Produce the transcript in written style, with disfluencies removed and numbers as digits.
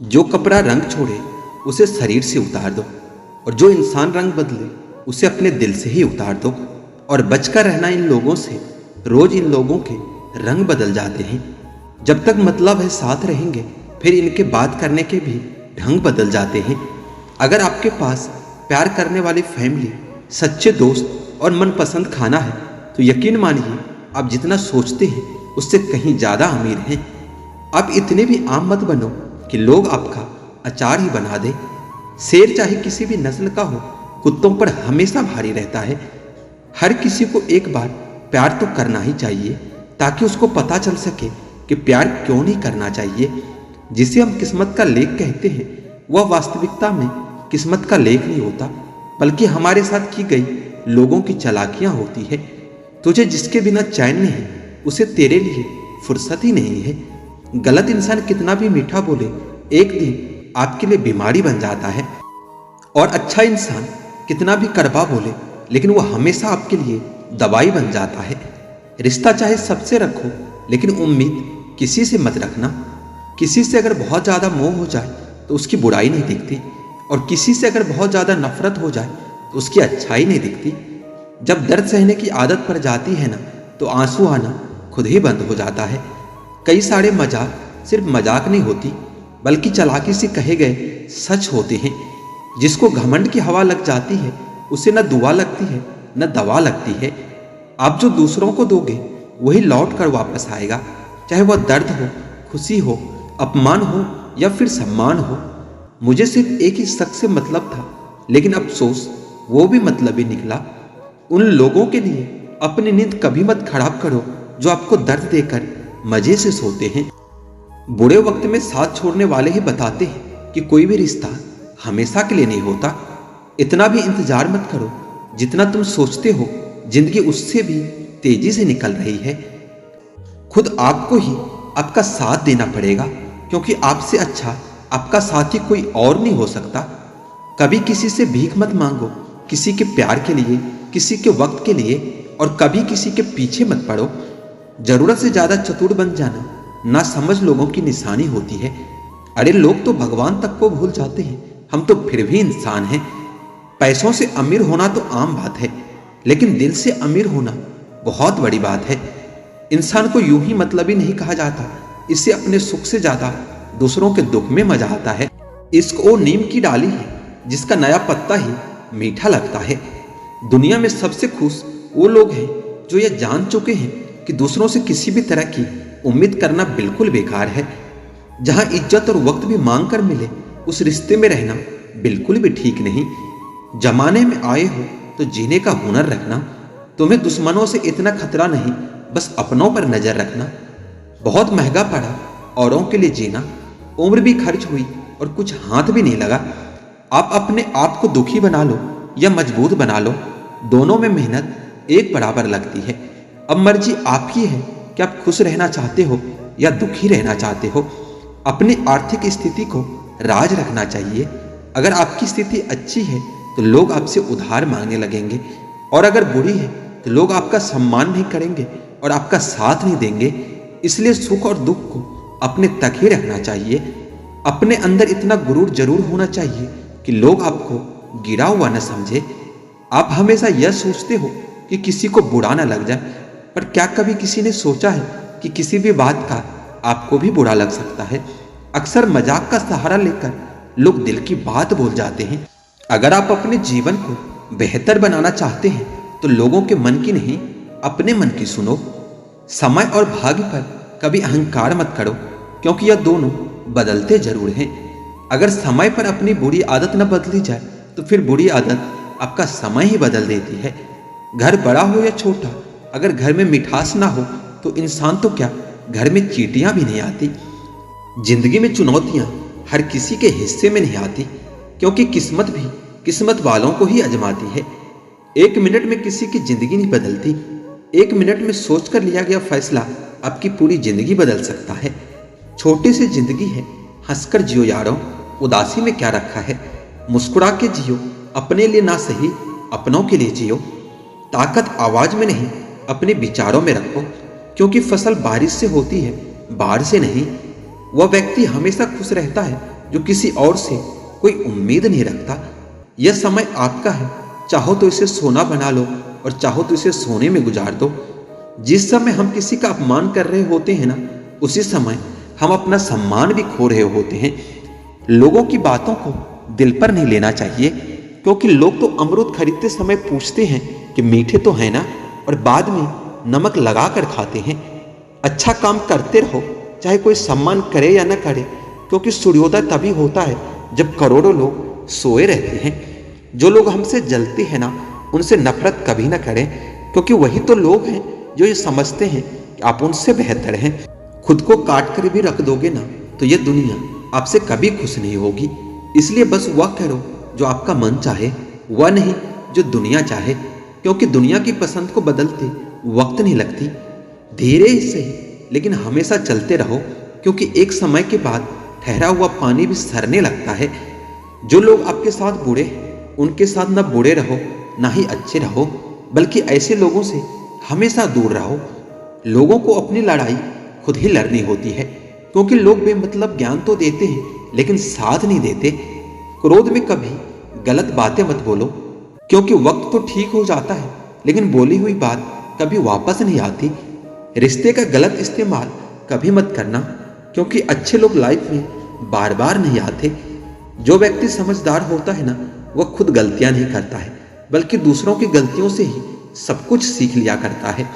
जो कपड़ा रंग छोड़े उसे शरीर से उतार दो, और जो इंसान रंग बदले उसे अपने दिल से ही उतार दो। और बचकर रहना इन लोगों से। रोज इन लोगों के रंग बदल जाते हैं। जब तक मतलब है साथ रहेंगे, फिर इनके बात करने के भी ढंग बदल जाते हैं। अगर आपके पास प्यार करने वाली फैमिली, सच्चे दोस्त और मनपसंद खाना है, तो यकीन मानिए आप जितना सोचते हैं उससे कहीं ज़्यादा अमीर हैं। आप इतने भी आम मत बनो कि लोग आपका अचार ही बना दे। शेर चाहे किसी भी नस्ल का हो, कुत्तों पर हमेशा भारी रहता है। हर किसी को एक बार प्यार तो करना ही चाहिए, ताकि उसको पता चल सके कि प्यार क्यों नहीं करना चाहिए। जिसे हम किस्मत का लेख कहते हैं, वह वास्तविकता में किस्मत का लेख नहीं होता, बल्कि हमारे साथ की गई लोगों की चालाकियां होती है। तुझे जिसके बिना चैन नहीं, उसे तेरे लिए फुर्सत ही नहीं है। गलत इंसान कितना भी मीठा बोले, एक दिन आपके लिए बीमारी बन जाता है। और अच्छा इंसान कितना भी कड़वा बोले, लेकिन वह हमेशा आपके लिए दवाई बन जाता है। रिश्ता चाहे सबसे रखो, लेकिन उम्मीद किसी से मत रखना। किसी से अगर बहुत ज़्यादा मोह हो जाए तो उसकी बुराई नहीं दिखती, और किसी से अगर बहुत ज़्यादा नफरत हो जाए तो उसकी अच्छाई नहीं दिखती। जब दर्द सहने की आदत पड़ जाती है ना, तो आंसू आना खुद ही बंद हो जाता है। कई सारे मजाक सिर्फ मजाक नहीं होती, बल्कि चालाकी से कहे गए सच होते हैं। जिसको घमंड की हवा लग जाती है, उसे न दुआ लगती है न दवा लगती है। आप जो दूसरों को दोगे वही लौट कर वापस आएगा, चाहे वह दर्द हो, खुशी हो, अपमान हो या फिर सम्मान हो। मुझे सिर्फ एक ही शख्स से मतलब था, लेकिन अफसोस वो भी मतलब ही निकला। उन लोगों के लिए अपनी नींद कभी मत खराब करो जो आपको दर्द देकर मजे से सोते हैं। बुरे वक्त में साथ छोड़ने वाले ही बताते हैं कि कोई भी रिश्ता हमेशा के लिए नहीं होता। इतना भी इंतजार मत करो जितना तुम सोचते हो जिंदगी उससे भी तेजी से निकल रही है। खुद आपको ही आपका साथ देना पड़ेगा, क्योंकि आपसे अच्छा आपका साथी कोई और नहीं हो सकता। कभी किसी से भीख मत मांगो, किसी के प्यार के लिए, किसी के वक्त के लिए, और कभी किसी के पीछे मत पड़ो। जरूरत से ज्यादा चतुर बन जाना ना समझ लोगों की निशानी होती है। अरे लोग तो भगवान तक को भूल जाते हैं, हम तो फिर भी इंसान हैं। पैसों से अमीर होना तो आम बात है, लेकिन दिल से अमीर होना बहुत बड़ी बात है। इंसान को यूं ही मतलबी नहीं कहा जाता, इससे अपने सुख से ज्यादा दूसरों के दुख में मजा आता है। इश्क वो नीम की डाली है जिसका नया पत्ता ही मीठा लगता है। दुनिया में सबसे खुश वो लोग हैं जो ये जान चुके हैं कि दूसरों से किसी भी तरह की उम्मीद करना बिल्कुल बेकार है। जहां इज्जत और वक्त भी मांग कर मिले, उस रिश्ते में रहना बिल्कुल भी ठीक नहीं। जमाने में आए हो तो जीने का हुनर रखना। तुम्हें दुश्मनों से इतना खतरा नहीं, बस अपनों पर नजर रखना। बहुत महंगा पड़ा औरों के लिए जीना, उम्र भी खर्च हुई और कुछ हाथ भी नहीं लगा। आप अपने आप को दुखी बना लो या मजबूत बना लो, दोनों में मेहनत एक बराबर लगती है। अब मर्जी आपकी है कि आप खुश रहना चाहते हो या दुखी रहना चाहते हो। अपनी आर्थिक स्थिति को राज रखना चाहिए। अगर आपकी स्थिति अच्छी है तो लोग आपसे उधार मांगने लगेंगे, और अगर बुरी है तो लोग आपका सम्मान नहीं करेंगे और आपका साथ नहीं देंगे। इसलिए सुख और दुख को अपने तक ही रखना चाहिए। अपने अंदर इतना गुरूर जरूर होना चाहिए कि लोग आपको गिरा हुआ न समझे। आप हमेशा यह सोचते हो कि किसी को बुरा न लग जाए, पर क्या कभी किसी ने सोचा है कि किसी भी बात का आपको भी बुरा लग सकता है। अक्सर मजाक का सहारा लेकर लोग दिल की बात बोल जाते हैं। अगर आप अपने जीवन को बेहतर बनाना चाहते हैं तो लोगों के मन की नहीं, अपने मन की सुनो। समय और भाग्य पर कभी अहंकार मत करो, क्योंकि यह दोनों बदलते जरूर हैं। अगर समय पर अपनी बुरी आदत न बदली जाए तो फिर बुरी आदत आपका समय ही बदल देती है। घर बड़ा हो या छोटा, अगर घर में मिठास ना हो तो इंसान तो क्या, घर में चींटियां भी नहीं आती। जिंदगी में चुनौतियां हर किसी के हिस्से में नहीं आती, क्योंकि किस्मत भी किस्मत वालों को ही आजमाती है। एक मिनट में किसी की जिंदगी नहीं बदलती। एक मिनट में सोचकर लिया गया फैसला आपकी पूरी जिंदगी बदल सकता है। छोटी सी जिंदगी है, हंसकर जियो यारों, उदासी में क्या रखा है। मुस्कुरा के जियो, अपने लिए ना सही अपनों के लिए जियो। ताकत आवाज में नहीं, अपने विचारों में रखो, क्योंकि फसल बारिश से होती है, बाढ़ से नहीं। वह व्यक्ति हमेशा खुश रहता है जो किसी और से कोई उम्मीद नहीं रखता। यह समय आपका है, चाहो तो इसे सोना बना लो और चाहो तो इसे सोने में गुजार दो। जिस समय हम किसी का अपमान कर रहे होते हैं ना, उसी समय हम अपना सम्मान भी खो रहे होते हैं। लोगों की बातों को दिल पर नहीं लेना चाहिए, क्योंकि लोग तो अमरूद खरीदते समय पूछते हैं कि मीठे तो है ना, और बाद में नमक लगा कर खाते हैं। अच्छा काम करते रहो, चाहे कोई सम्मान करे या न करे, क्योंकि सूर्योदय तभी होता है जब करोड़ों लोग सोए रहते हैं। जो लोग हमसे जलते हैं ना, उनसे नफरत कभी ना करें, क्योंकि वही तो लोग हैं जो ये समझते हैं कि आप उनसे बेहतर हैं। खुद को काट कर भी रख दोगे ना, तो ये दुनिया आपसे कभी खुश नहीं होगी। इसलिए बस वह करो जो आपका मन चाहे, वह नहीं जो दुनिया चाहे, क्योंकि दुनिया की पसंद को बदलते वक्त नहीं लगती। धीरे ही सही, लेकिन हमेशा चलते रहो, क्योंकि एक समय के बाद ठहरा हुआ पानी भी सरने लगता है। जो लोग आपके साथ बुरे हैं, उनके साथ ना बुरे रहो ना ही अच्छे रहो, बल्कि ऐसे लोगों से हमेशा दूर रहो। लोगों को अपनी लड़ाई खुद ही लड़नी होती है, क्योंकि लोग बेमतलब ज्ञान तो देते हैं लेकिन साथ नहीं देते। क्रोध में कभी गलत बातें मत बोलो, क्योंकि वक्त तो ठीक हो जाता है लेकिन बोली हुई बात कभी वापस नहीं आती। रिश्ते का गलत इस्तेमाल कभी मत करना, क्योंकि अच्छे लोग लाइफ में बार बार नहीं आते। जो व्यक्ति समझदार होता है ना, वह खुद गलतियां नहीं करता है, बल्कि दूसरों की गलतियों से ही सब कुछ सीख लिया करता है।